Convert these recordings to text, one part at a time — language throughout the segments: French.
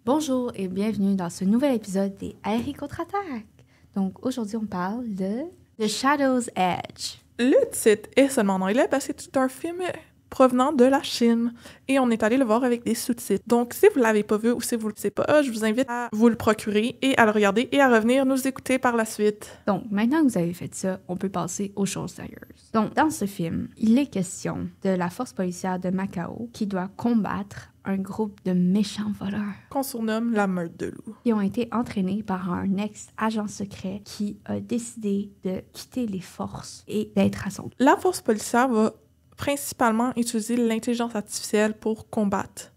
Bonjour et bienvenue dans ce nouvel épisode des Aéries contre-attaque. Donc aujourd'hui, on parle de The Shadow's Edge. Le titre est seulement en anglais parce que c'est un film provenant de la Chine et on est allé le voir avec des sous-titres. Donc, si vous l'avez pas vu ou si vous le savez pas, je vous invite à vous le procurer et à le regarder et à revenir nous écouter par la suite. Donc, maintenant que vous avez fait ça, on peut passer aux choses sérieuses. Donc, dans ce film, il est question de la force policière de Macao qui doit combattre un groupe de méchants voleurs Qu'on surnomme la meute de loups. qui ont été entraînés par un ex-agent secret qui a décidé de quitter les forces et d'être à son... La force policière va principalement utiliser l'intelligence artificielle pour combattre,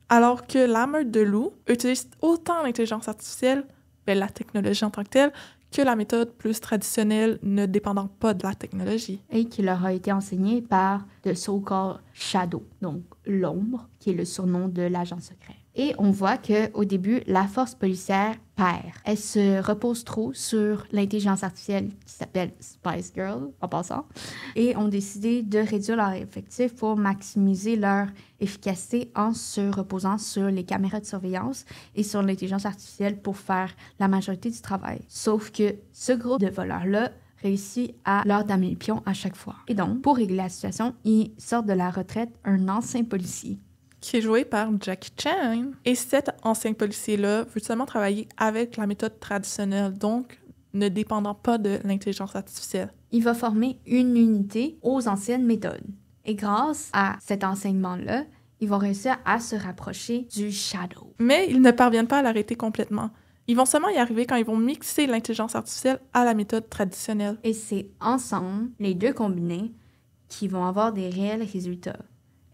alors que la meute de loups utilise autant l'intelligence artificielle, la technologie en tant que telle, que la méthode plus traditionnelle ne dépendant pas de la technologie. Et qui leur a été enseignée par The So-Called Shadow, donc l'ombre, qui est le surnom de l'agent secret. Et on voit qu'au début, la force policière perd. Elle se repose trop sur l'intelligence artificielle qui s'appelle Spice Girl, en passant, et ont décidé de réduire leur effectif pour maximiser leur efficacité en se reposant sur les caméras de surveillance et sur l'intelligence artificielle pour faire la majorité du travail. Sauf que ce groupe de voleurs-là réussit à leur damer le pion à chaque fois. Et donc, pour régler la situation, ils sortent de la retraite un ancien policier qui est joué par Jackie Chan. Et cet ancien policier-là veut seulement travailler avec la méthode traditionnelle, donc ne dépendant pas de l'intelligence artificielle. Il va former une unité aux anciennes méthodes. Et grâce à cet enseignement-là, ils vont réussir à se rapprocher du Shadow. Mais ils ne parviennent pas à l'arrêter complètement. Ils vont seulement y arriver quand ils vont mixer l'intelligence artificielle à la méthode traditionnelle. Et c'est ensemble, les deux combinés, qui vont avoir des réels résultats.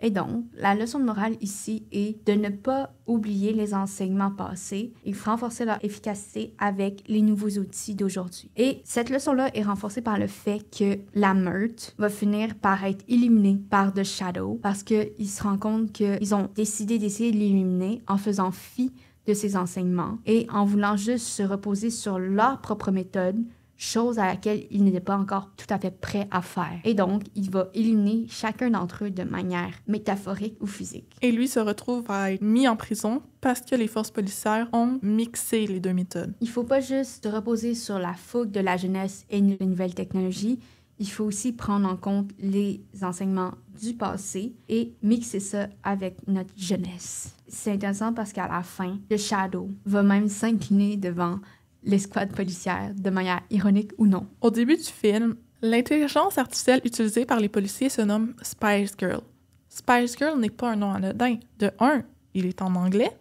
Et donc, la leçon de morale ici est de ne pas oublier les enseignements passés et renforcer leur efficacité avec les nouveaux outils d'aujourd'hui. Et cette leçon-là est renforcée par le fait que la meute va finir par être éliminée par The Shadow parce qu'ils se rendent compte qu'ils ont décidé d'essayer de l'éliminer en faisant fi de ses enseignements et en voulant juste se reposer sur leur propre méthode, chose à laquelle ils n'étaient pas encore tout à fait prêts à faire. Et donc, il va éliminer chacun d'entre eux de manière métaphorique ou physique. Et lui se retrouve à être mis en prison parce que les forces policières ont mixé les deux méthodes. Il faut pas juste se reposer sur la fougue de la jeunesse et les nouvelles technologies. Il faut aussi prendre en compte les enseignements du passé et mixer ça avec notre jeunesse. C'est intéressant parce qu'à la fin, le Shadow va même s'incliner devant l'escouade policière, de manière ironique ou non. Au début du film, l'intelligence artificielle utilisée par les policiers se nomme Spice Girl. Spice Girl n'est pas un nom anodin. De 1, il est en anglais.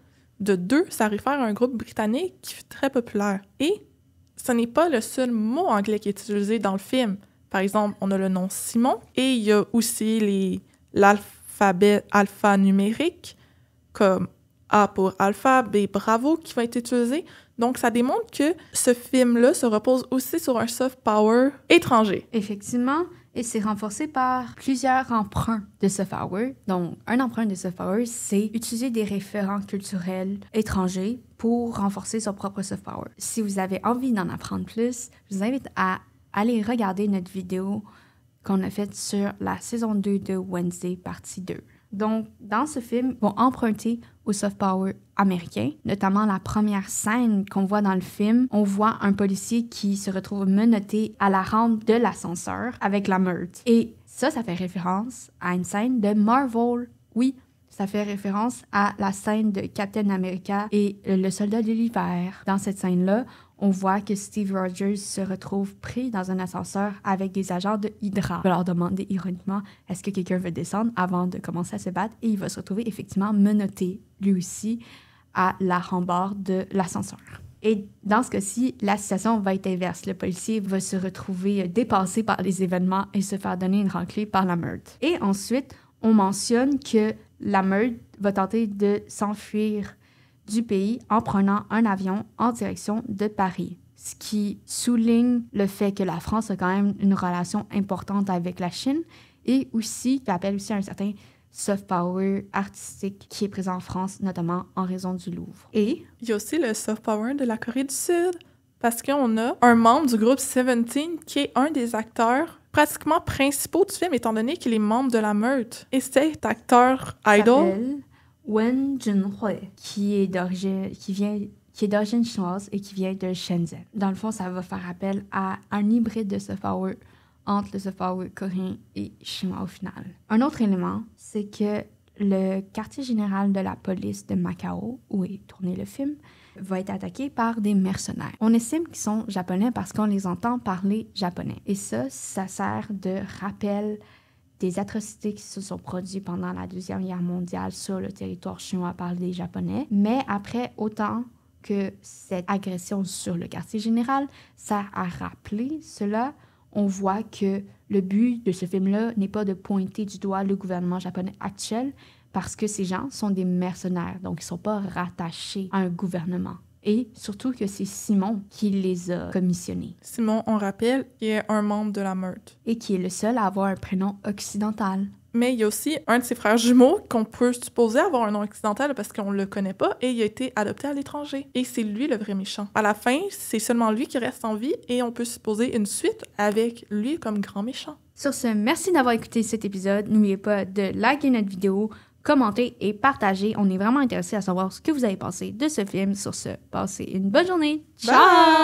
De 2, ça réfère à un groupe britannique qui fut très populaire. Et ce n'est pas le seul mot anglais qui est utilisé dans le film. Par exemple, on a le nom Simon et il y a aussi l'alphabet alphanumérique comme A pour Alpha, B Bravo qui va être utilisé. Donc, ça démontre que ce film-là se repose aussi sur un soft power étranger. Effectivement, et c'est renforcé par plusieurs emprunts de soft power. Donc, un emprunt de soft power, c'est utiliser des référents culturels étrangers pour renforcer son propre soft power. Si vous avez envie d'en apprendre plus, je vous invite à aller regarder notre vidéo qu'on a faite sur la saison 2 de Wednesday, partie 2. Donc, dans ce film, ils vont emprunter au soft power américain, notamment la première scène qu'on voit dans le film. On voit un policier qui se retrouve menotté à la rampe de l'ascenseur avec la meute. Et ça fait référence à une scène de Marvel. Oui, ça fait référence à la scène de Captain America et le soldat de l'hiver. Dans cette scène-là, on voit que Steve Rogers se retrouve pris dans un ascenseur avec des agents de Hydra. Il va leur demander ironiquement « Est-ce que quelqu'un veut descendre ?» avant de commencer à se battre. Et il va se retrouver effectivement menotté, lui aussi, à la rambarde de l'ascenseur. Et dans ce cas-ci, la situation va être inverse. Le policier va se retrouver dépassé par les événements et se faire donner une raclée par la meute. Et ensuite, on mentionne que la meute va tenter de s'enfuir du pays en prenant un avion en direction de Paris. Ce qui souligne le fait que la France a quand même une relation importante avec la Chine et aussi, qui appelle aussi un certain soft power artistique qui est présent en France, notamment en raison du Louvre. Et il y a aussi le soft power de la Corée du Sud, parce qu'on a un membre du groupe 17 qui est un des acteurs pratiquement principaux du film, étant donné qu'il est membre de la meute. Et cet acteur idol Wen Junhui, qui est d'origine chinoise et qui vient de Shenzhen. Dans le fond, ça va faire appel à un hybride de soft power entre le soft power coréen et chinois au final. Un autre élément, c'est que le quartier général de la police de Macao, où est tourné le film, va être attaqué par des mercenaires. On estime qu'ils sont japonais parce qu'on les entend parler japonais. Et ça sert de rappel des atrocités qui se sont produites pendant la Deuxième Guerre mondiale sur le territoire chinois par les Japonais. Mais après, autant que cette agression sur le quartier général sert à rappeler cela, on voit que le but de ce film-là n'est pas de pointer du doigt le gouvernement japonais actuel parce que ces gens sont des mercenaires, donc ils ne sont pas rattachés à un gouvernement. Et surtout que c'est Simon qui les a commissionnés. Simon, on rappelle, qui est un membre de la meute. Et qui est le seul à avoir un prénom occidental. Mais il y a aussi un de ses frères jumeaux qu'on peut supposer avoir un nom occidental parce qu'on le connaît pas et il a été adopté à l'étranger. Et c'est lui le vrai méchant. À la fin, c'est seulement lui qui reste en vie et on peut supposer une suite avec lui comme grand méchant. Sur ce, merci d'avoir écouté cet épisode. N'oubliez pas de liker notre vidéo, commenter et partager. On est vraiment intéressés à savoir ce que vous avez pensé de ce film. Sur ce, passez une bonne journée. Ciao! Bye!